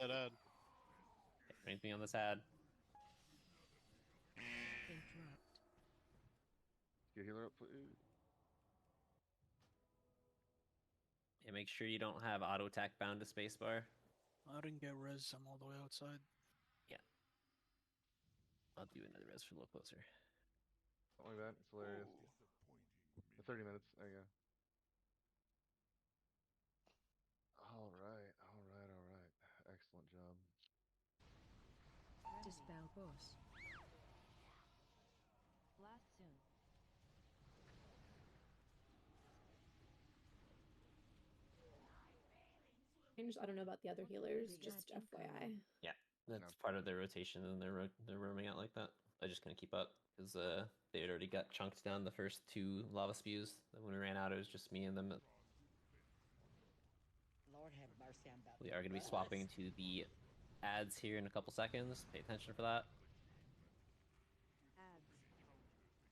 That ad. Anything on this ad? Interrupt. Get healer up, please. Yeah, make sure you don't have auto attack bound to spacebar. I didn't get res. I'm all the way outside. Yeah. I'll do another res for a little closer. Don't like that. It's hilarious. 30 minutes. There you go. All right. Excellent job. Dispel boss. Blast soon. I don't know about the other healers, just FYI. Yeah, that's part of their rotation, and they're roaming out like that. I just couldn't keep up because they had already got chunked down the first 2 lava spews. When we ran out, it was just me and them. Lord have mercy, I'm about We are going to be swapping to the ads here in a couple seconds. Pay attention for that. Ads.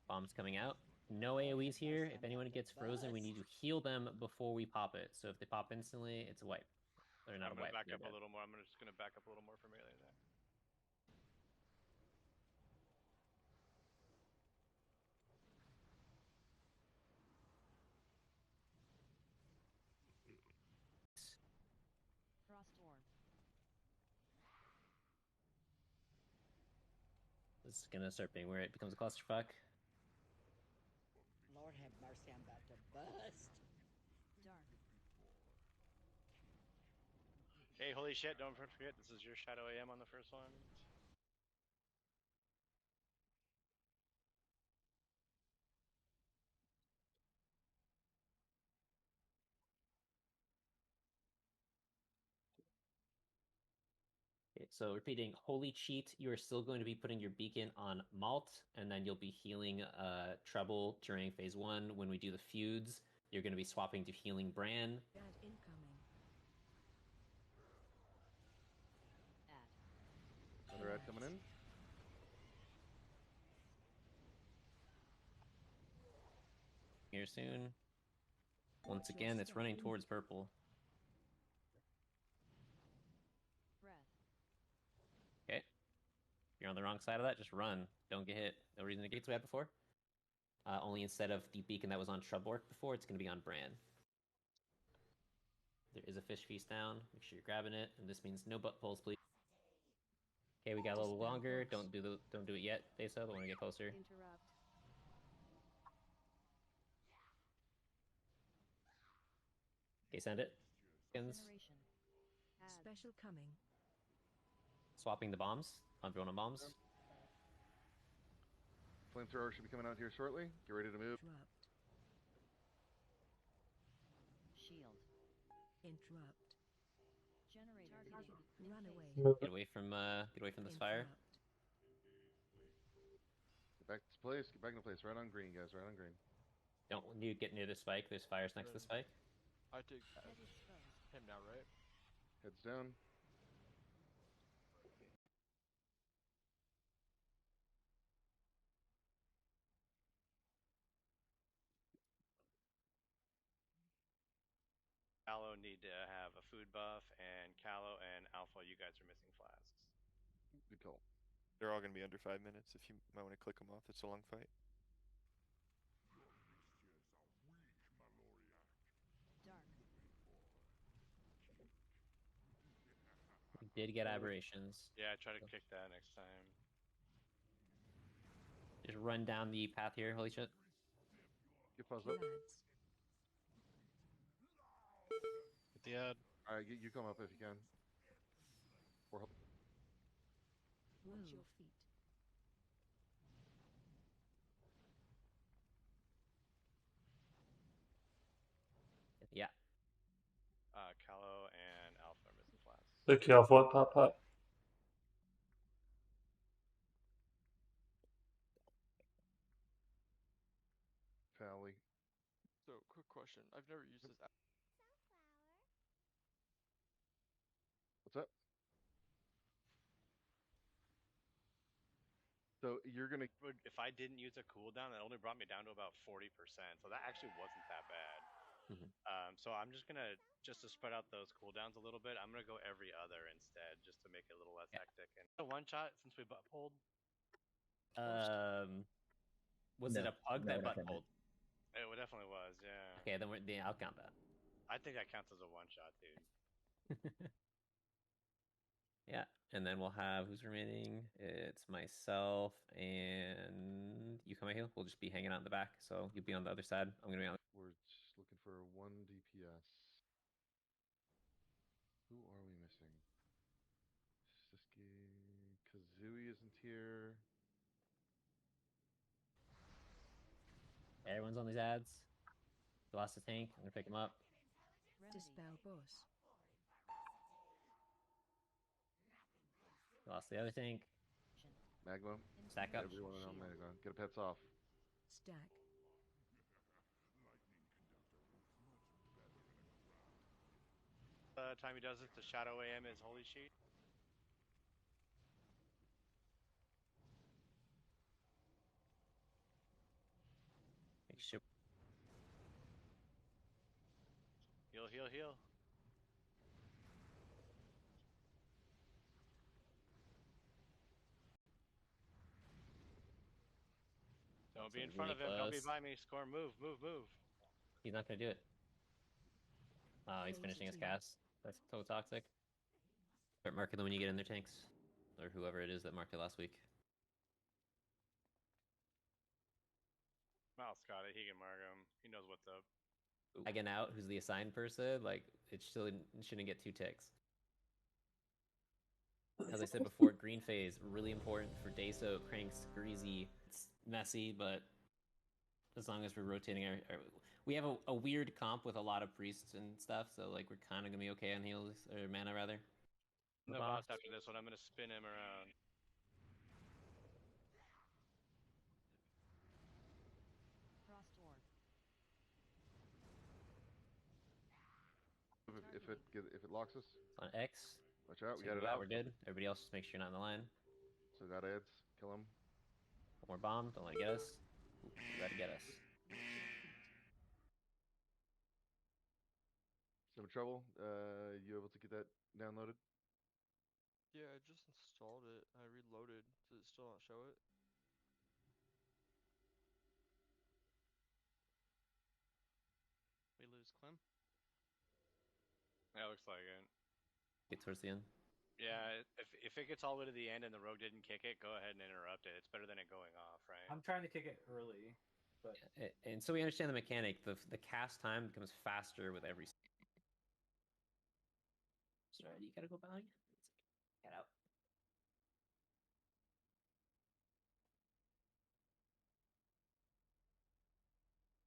Bombs coming out. No AoEs here. If anyone gets frozen, we need to heal them before we pop it. So if they pop instantly, it's a wipe. They're not I'm a wipe. back up a little more. I'm just gonna back up a little more for melee attack. Frost orb. This is gonna start being where it becomes a clusterfuck. Lord have mercy, I'm about to bust. Dark. Hey, holy shit! Don't forget, this is your Shadow AM on the first one. Okay, so repeating, holy cheat, you are still going to be putting your beacon on Malt, and then you'll be healing Treble during phase 1. When we do the feuds, you're going to be swapping to healing Bran. Ad incoming. Ad. Another ad coming in. Here soon. Once again, it's running towards purple. Breath. Okay. If you're on the wrong side of that, just run. Don't get hit. No reason to get too bad before. Only instead of the beacon that was on Shrubwork before, it's going to be on Bran. There is a fish feast down. Make sure you're grabbing it. And this means no butt pulls, please. Okay, we got a little longer. Don't do it yet, Desa, but when we get closer. Interrupt. Okay, send it. Generation. Ad. Special coming. Swapping the bombs. On drone and bombs. Flamethrower should be coming out here shortly. Get ready to move. Interrupt. Shield. Interrupt. Generator. Run away. Get away from this fire. Get back to place. Get back into place. Right on green, guys. Right on green. Don't you get near the spike. There's fires next to the spike. I take him now, right? Heads down. Callow need to have a food buff, and Callow and Alpha, you guys are missing flasks. Good call. They're all gonna be under 5 minutes. If you might want to click them off, it's a long fight. Dark. We did get aberrations. Yeah, I try to kick that next time. Just run down the path here. Holy shit. Get paused up. Get the ad. Alright, you come up if you can. Or Watch your feet. Yeah. Callow and Alpha are missing flasks. Look, yeah, what, pop. Pally. So, quick question. I've never used this. What's up? So you're gonna. If I didn't use a cooldown, that only brought me down to about 40%. So that actually wasn't that bad. Mhm. So I'm just to spread out those cooldowns a little bit, I'm gonna go every other instead. less hectic. And a one shot since we butt pulled. Was No, it a pug no, that butt definitely. pulled? It definitely was, yeah. Okay, then I'll count that. I think that counts as a one shot, dude. Yeah, and then we'll have who's remaining? It's myself and you come here. We'll just be hanging out in the back, so you'll be on the other side. I'm gonna be on. We're just looking for 1 DPS. Who are we missing? Siski, Kazooie isn't here. Everyone's on these ads. We lost a tank. I'm gonna pick him up. Dispel boss. We lost the other tank. Magma. Stack up. Everyone on Magma. Get a pets off. Stack. Time he does it, the Shadow AM is Holy Sheet. Make sure. Heal, heal, heal. Don't be in front of him. Don't be by me. Score. Move, move, move. He's not gonna do it. Oh, he's finishing his cast. That's so toxic. Start marking them when you get in their tanks, or whoever it is that marked it last week. Miles got it. He can mark him. He knows what's up. Dragon out, who's the assigned person, like it still shouldn't get 2 ticks. As I said before, green phase really important for Daso, Cranks, Greasy. It's messy, but as long as we're rotating we have a weird comp with a lot of priests and stuff, so like we're kind of gonna be okay on heals or mana rather. No boss after this one. I'm gonna spin him around. If it locks us, On X. watch out. We So got it out. We're good. Everybody else just make sure you're not in the line. So got ads. Kill him. One more bomb. Don't let it get us. Ooh, let it get us. Some trouble. You able to get that downloaded? Yeah, I just installed it. I reloaded. Does it still not show it? We lose Clem? Yeah, looks like it. Get towards the end. Yeah, if it gets all the way to the end and the rogue didn't kick it, go ahead and interrupt it. It's better than it going off, right? I'm trying to kick it early, but And so we understand the mechanic. The cast time becomes faster with every. Sorry, you gotta go behind. Get out.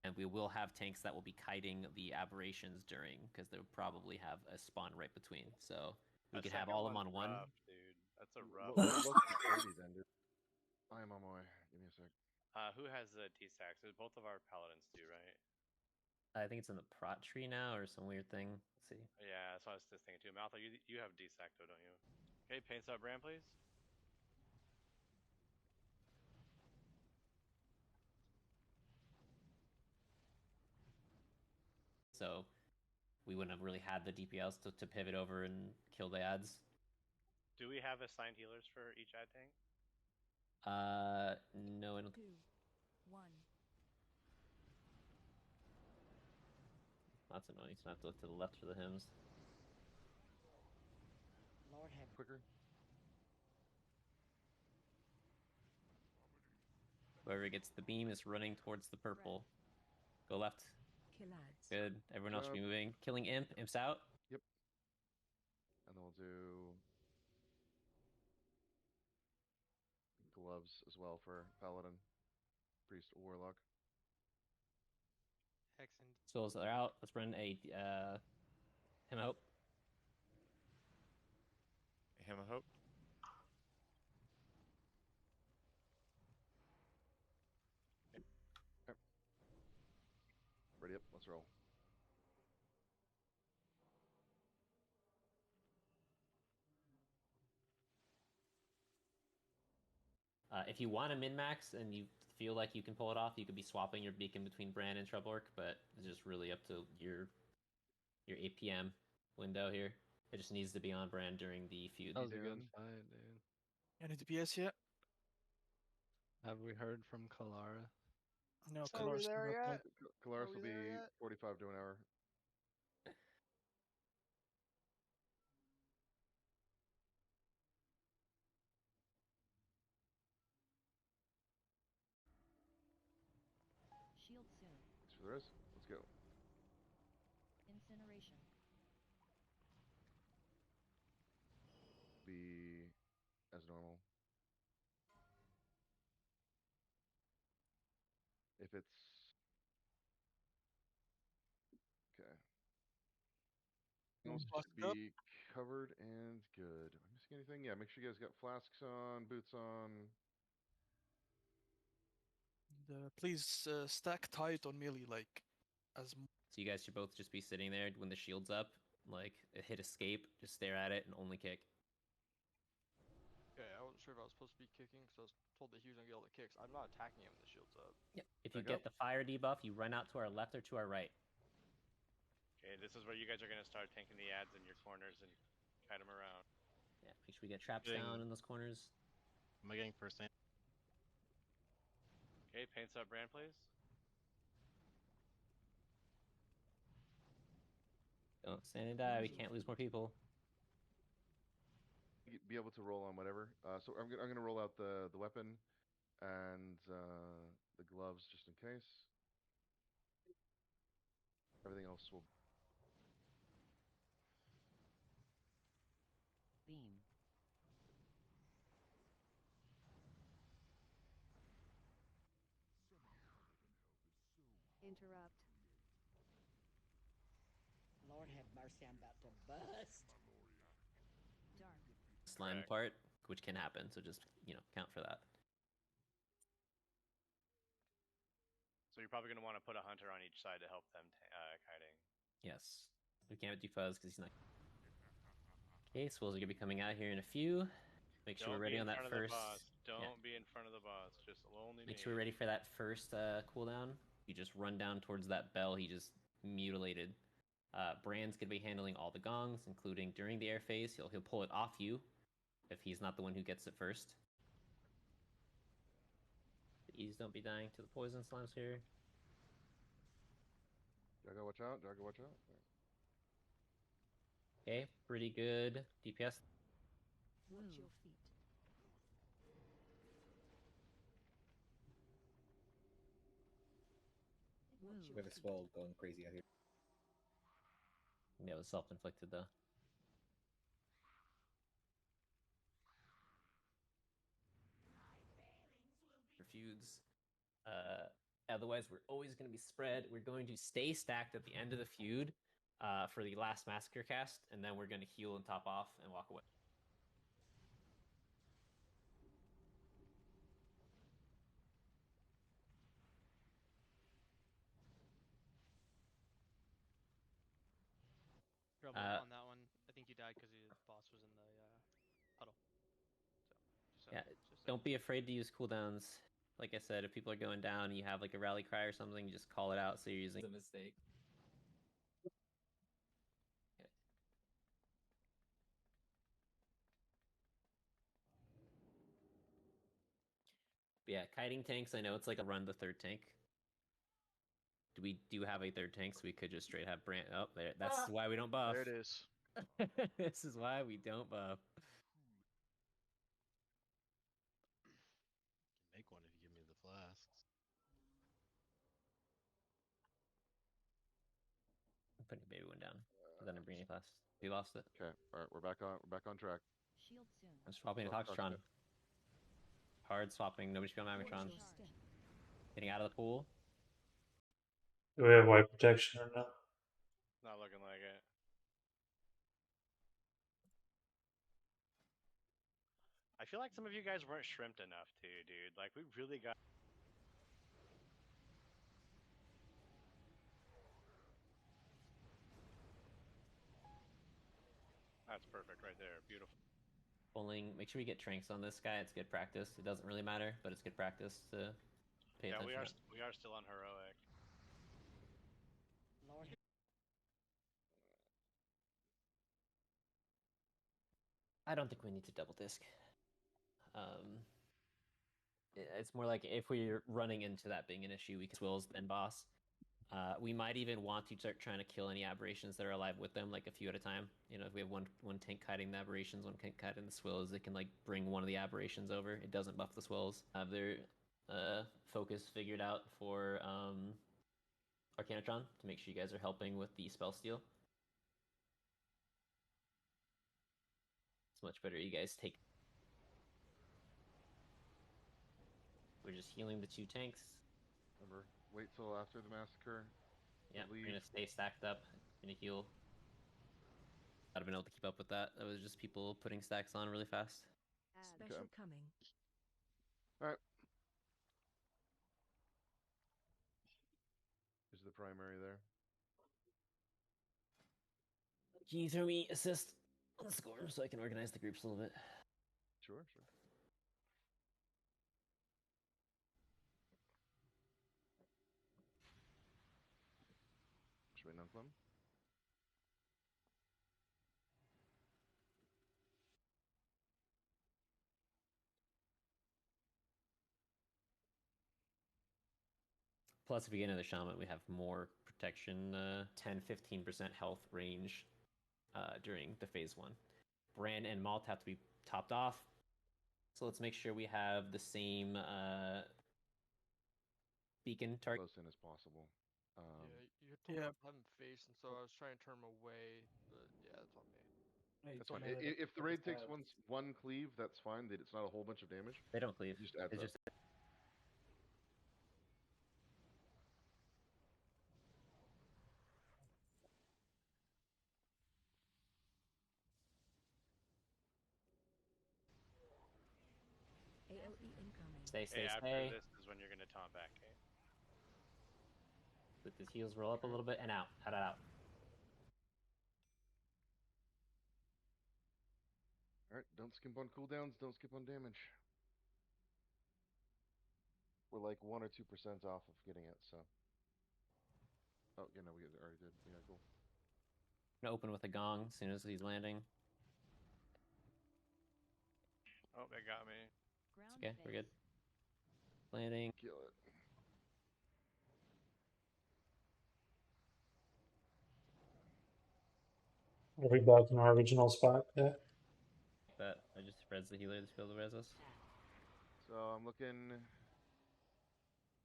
And we will have tanks that will be kiting the aberrations during, because they'll probably have a spawn right between. So we could have all of them on one. Rough, dude. That's a rough. Then, dude. I am on my way. Give me a sec. Who has the D-stacks? Both of our paladins do, right? I think it's in the prot tree now or some weird thing. Let's see. Yeah, that's what I was just thinking too. Maltha, you have D-stack though, don't you? Okay, paint sub brand, please. So we wouldn't have really had the DPLs to pivot over and kill the ads. Do we have assigned healers for each ad tank? No, I don't. 2, 1. That's annoying. So I have to look to the left for the hymns. Lord have Quicker. Whoever gets the beam is running towards the purple. Go left. Kill ads. Good. Everyone else should be moving. Killing Imp. Imp's out. Yep. And then we'll do gloves as well for paladin, priest, warlock. Hex and Souls are out. Let's run a him out. Him a hope. Ready up. Let's roll. If you want to min-max and you feel like you can pull it off, you could be swapping your beacon between Bran and Treblework, but it's just really up to your APM window here. It just needs to be on brand during the feud. That was a good doing? fight, dude. Any DPS yet? Have we heard from Kalara? No, Are we Kalar's there not yet? like Kalaris Are we will there be yet? 45 to an hour. Shield soon. Thanks for the rest. Let's go. Incineration. Be as normal. If it's okay. Else Flask should up. be covered and good. Am I missing anything? Yeah, make sure you guys got flasks on, boots on. Please stack tight on melee, like as So you guys should both just be sitting there when the shield's up, like hit escape, just stare at it and only kick. Okay, I wasn't sure if I was supposed to be kicking because I was told that he was gonna get all the kicks. I'm not attacking him when the shield's up. Yep. If you Back get up. the fire debuff, you run out to our left or to our right. Okay, this is where you guys are gonna start tanking the ads in your corners and kite them around. Yeah, make sure we get traps Getting- down in those corners. Am I getting first aid? Okay, paints up brand, please. Don't stand and die. We can't lose more people. Be able to roll on whatever. So I'm gonna roll out the weapon and the gloves just in case. Everything else will. Beam. Interrupt. Lord have mercy, I'm about to bust. Dark. Slime Correct. part, which can happen, so just, count for that. So you're probably gonna want to put a hunter on each side to help them kiting. Yes. We can't do fuzz because he's not. Okay, Swills are going to be coming out here in a few. Make sure Don't we're ready be in on that front of first. the boss. Don't yeah. be in front of the boss. Just only Make me. sure we're ready for that first cooldown. You just run down towards that bell he just mutilated. Brand's going to be handling all the gongs, including during the air phase. He'll pull it off you if he's not the one who gets it first. Please don't be dying to the poison slimes here. Jago, watch out. Jago, watch out. Okay, pretty good DPS. Watch your feet. We have a swell going crazy out here. Yeah, it was self-inflicted though. Feuds. Otherwise, we're always going to be spread. We're going to stay stacked at the end of the feud for the last massacre cast, and then we're going to heal and top off and walk away. On that one, I think you died because the boss was in the puddle. So, yeah, don't be afraid to use cooldowns. Like I said, if people are going down and you have like a rally cry or something, you just call it out so you're using a mistake. Okay. But yeah, kiting tanks, I know it's like a run the third tank. We do have a third tank, so we could just straight have Brand. Oh, there. That's why we don't buff. There it is. This is why we don't buff. Make one if you give me the flasks. I'm putting a baby one down. Then I'm bringing a class. We lost it. Okay. All right. We're back on track. Shield soon. I'm swapping to Toxtron. Hard swapping. Nobody's feeling Magmatron. Getting out of the pool. Do we have white protection or not? Not looking like it. I feel like some of you guys weren't shrimped enough too, dude. Like, we really got... That's perfect right there. Beautiful. Pulling. Make sure we get Tranks on this guy. It's good practice. It doesn't really matter, but it's good practice to pay attention. Yeah, we are still on heroic. Lord. I don't think we need to double disc. It's more like if we're running into that being an issue, we can swills then boss. We might even want to start trying to kill any aberrations that are alive with them, like a few at a time. You know, if we have one tank kiting the aberrations, one tank kiting the swills, it can like bring one of the aberrations over. It doesn't buff the swills. Have their focus figured out for Arcanatron to make sure you guys are helping with the spell steal. It's much better you guys take. We're just healing the 2 tanks. Remember, wait till after the massacre. Yeah, we're gonna stay stacked up. Gonna heal. I'd have been able to keep up with that. That was just people putting stacks on really fast. Special coming. Alright. Is the primary there? Can you throw me assist on the score so I can organize the groups a little bit? Sure. Just waiting on Clem. Plus, if we get another shaman, we have more protection, 10-15% health range during the phase 1. Bran and Malt have to be topped off. So let's make sure we have the same beacon target. Close in as possible. You told me to have him face, and so I was trying to turn him away, but yeah, that's on me. That's fine. If the raid takes one cleave, that's fine. It's not a whole bunch of damage. They don't cleave. Just adds it's up. just AOE incoming. stay. After this is when you're gonna taunt back. Eh? Let the heals roll up a little bit and out. Out. Alright, don't skip on cooldowns, don't skip on damage. We're like 1 or 2% off of getting it, so. Oh, yeah, no, we already did. Yeah, cool. I'm gonna open with a gong as soon as he's landing. Oh, they got me. It's okay, we're good. Landing. Kill it. Are we back in our original spot? Yeah. That I just res the healer to be able to res us. So I'm looking.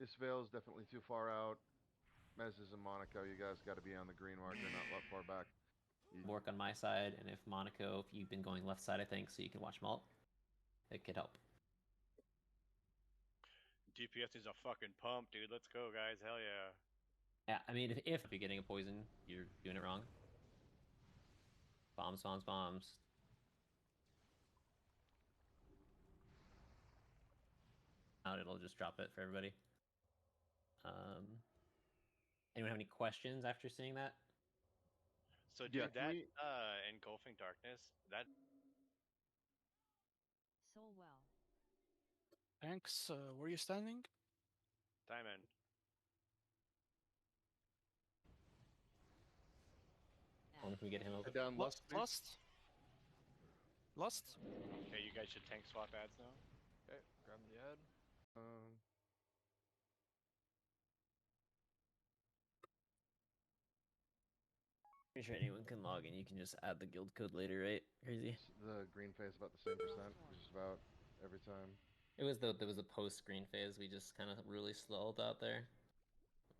This Veil's definitely too far out. Mezes and Monaco, you guys got to be on the green marker, not that far back. Work on my side, and if Monaco, if you've been going left side, I think, so you can watch Malt, it could help. DPS is a fucking pump, dude. Let's go, guys. Hell yeah. Yeah, I mean, if you're getting a poison, you're doing it wrong. Bombs. Out, it'll just drop it for everybody. Anyone have any questions after seeing that? So, dude, that engulfing darkness, that. Soul well. Thanks. Where are you standing? Diamond. When can we get him over? Down Lost. Okay, you guys should tank swap ads now. Okay, grab the ad. Pretty sure anyone can log in. You can just add the guild code later, right? Crazy. The green phase about the same percent, just about every time. There was a post green phase. We just kind of really slowed out there.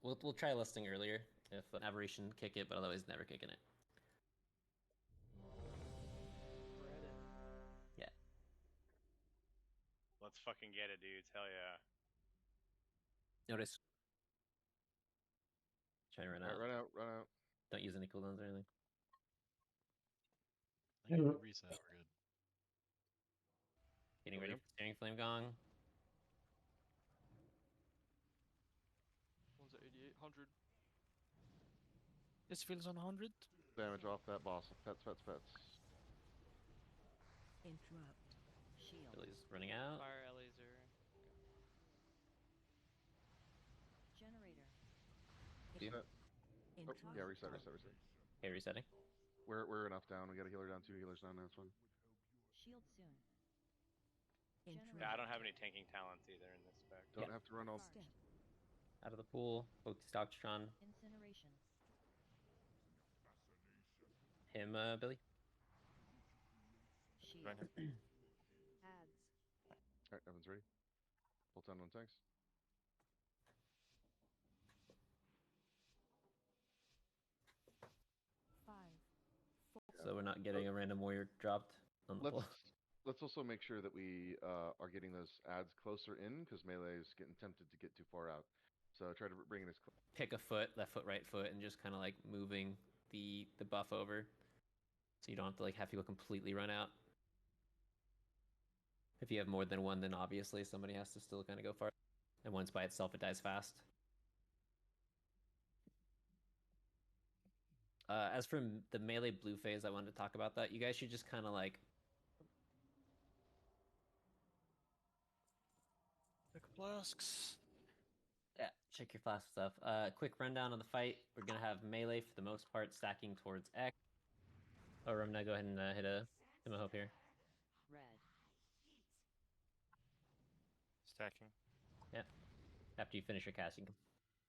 We'll try listing earlier if an aberration kick it, but otherwise never kicking it. Yeah. Let's fucking get it, dudes. Hell yeah. Notice. Try to run out. Run out. Don't use any cooldowns or anything. I think we reset, we're good. Getting ready for Steering Flame Gong. One's at 8,800. This feels on 100. Damage off that boss. Pets. Interrupt. Shield. Billy's running out. Fire laser. Generator. Reset. Oh, yeah, reset. Okay, resetting. We're enough down. We got a healer down, 2 healers down. That's fine. Yeah, I don't have any tanking talents either in this spec. Don't have to run all. Step. Out of the pool. Focus Doctron. Incineration. Him, Billy. Shield. Right Ads. Alright, Evan's ready. Bolt on tanks. So we're not getting a random warrior dropped on the pool. Let's also make sure that we are getting those ads closer in, because melee is getting tempted to get too far out. So try to bring it as close. Pick a foot, left foot, right foot, and just kind of like moving the buff over, so you don't have to like have people completely run out. If you have more than one, then obviously somebody has to still kind of go far. And once by itself, it dies fast. As for the melee blue phase, I wanted to talk about that. You guys should just kind of like... Check flasks. Yeah, check your flask stuff. Quick rundown of the fight. We're going to have melee for the most part stacking towards X. Oh, Rumna, go ahead and hit a hope here. Red. Stacking. Yeah. After you finish your cast, you can...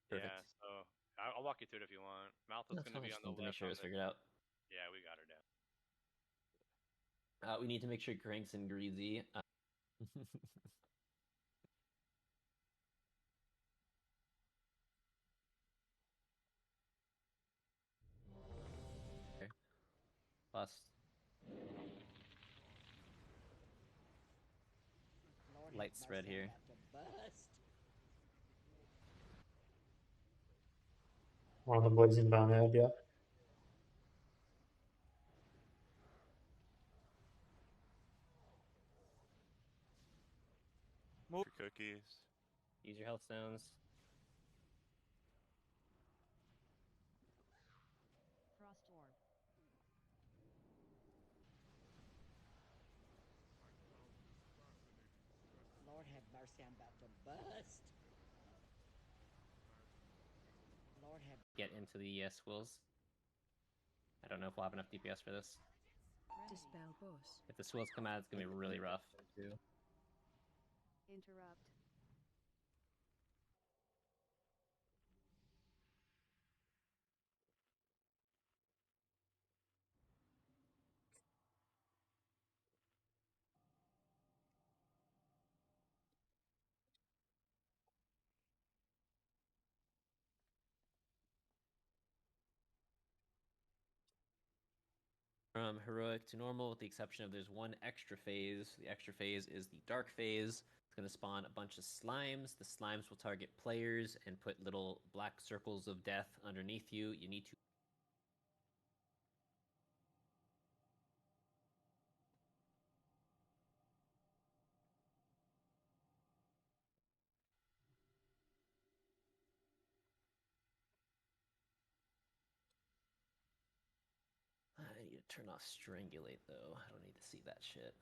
Perfect. Yeah, so I'll walk you through it if you want. Malthus going to be on the Need to make left. sure it's figured out. Yeah, we got her down. We need to make sure Cranks and Greasy. Okay. Plus. Light spread here. One of the blazing down ahead, yeah. Move for cookies. Use your health stones. Frost orb. Lord have mercy, I'm about to bust. Lord have... Get into the swills. I don't know if we'll have enough DPS for this. Dispel boss. If the swills come out, it's going to be really rough. Interrupt. From heroic to normal, with the exception of there's one extra phase. The extra phase is the dark phase. It's going to spawn a bunch of slimes. The slimes will target players and put little black circles of death underneath you. You need to... I need to turn off Strangulate, though. I don't need to see that shit.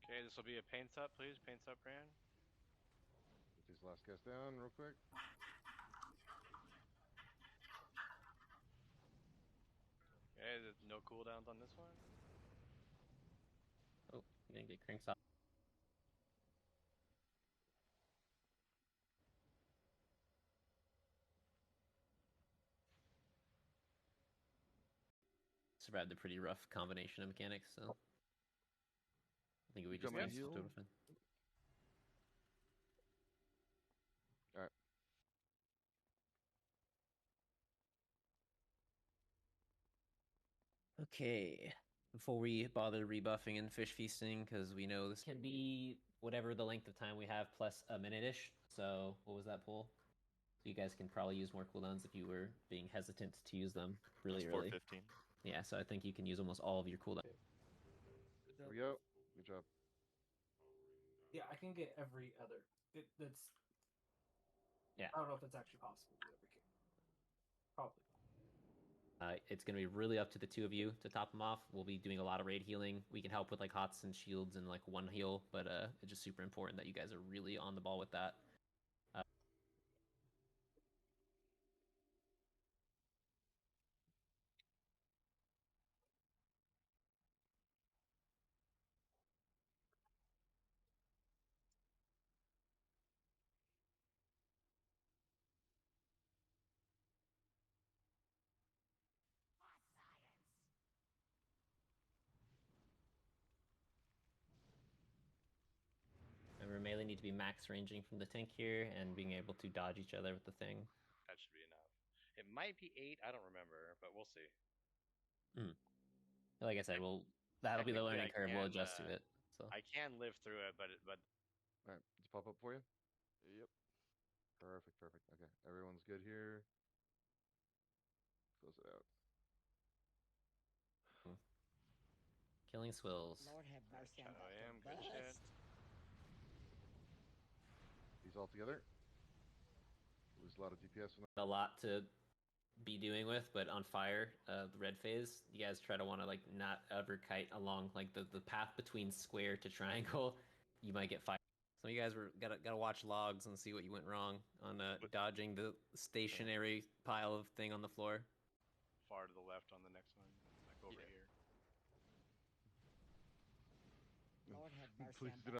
Okay, this will be a paint up, please. Paint up, Brand. Get these last guys down real quick. Okay, there's no cooldowns on this one. Oh, you're going to get Cranks off. Survived a pretty rough combination of mechanics, so I think we just missed totally fine. Alright. Okay, before we bother rebuffing and fish feasting, because we know this can be whatever the length of time we have plus a minute-ish. So what was that poll? So you guys can probably use more cooldowns if you were being hesitant to use them really early. 415. Yeah, so I think you can use almost all of your cooldowns. There we go. Good job. Yeah, I can get every other. That's... Yeah. I don't know if that's actually possible. Probably. It's going to be really up to the two of you to top them off. We'll be doing a lot of raid healing. We can help with like hots and shields and like one heal, but it's just super important that you guys are really on the ball with that. Remember, melee need to be max ranging from the tank here and being able to dodge each other with the thing. That should be enough. It might be 8. I don't remember, but we'll see. Like I said, that'll be the learning curve. We'll adjust to it. So I can live through it, but All right, just pop up for you. Yep. Perfect. Okay, everyone's good here. Close it out. killing swills. Lord have mercy, I'm I about am to good shit. bust. These all together. Lose a lot of DPS. A lot to be doing with, but on fire, the red phase, you guys try to want to like not ever kite along like the path between square to triangle. You might get fired. So you guys gotta watch logs and see what you went wrong on dodging the stationary pile of thing on the floor. Far to the left on the next one, like over here. Lord have mercy, Please I'm do about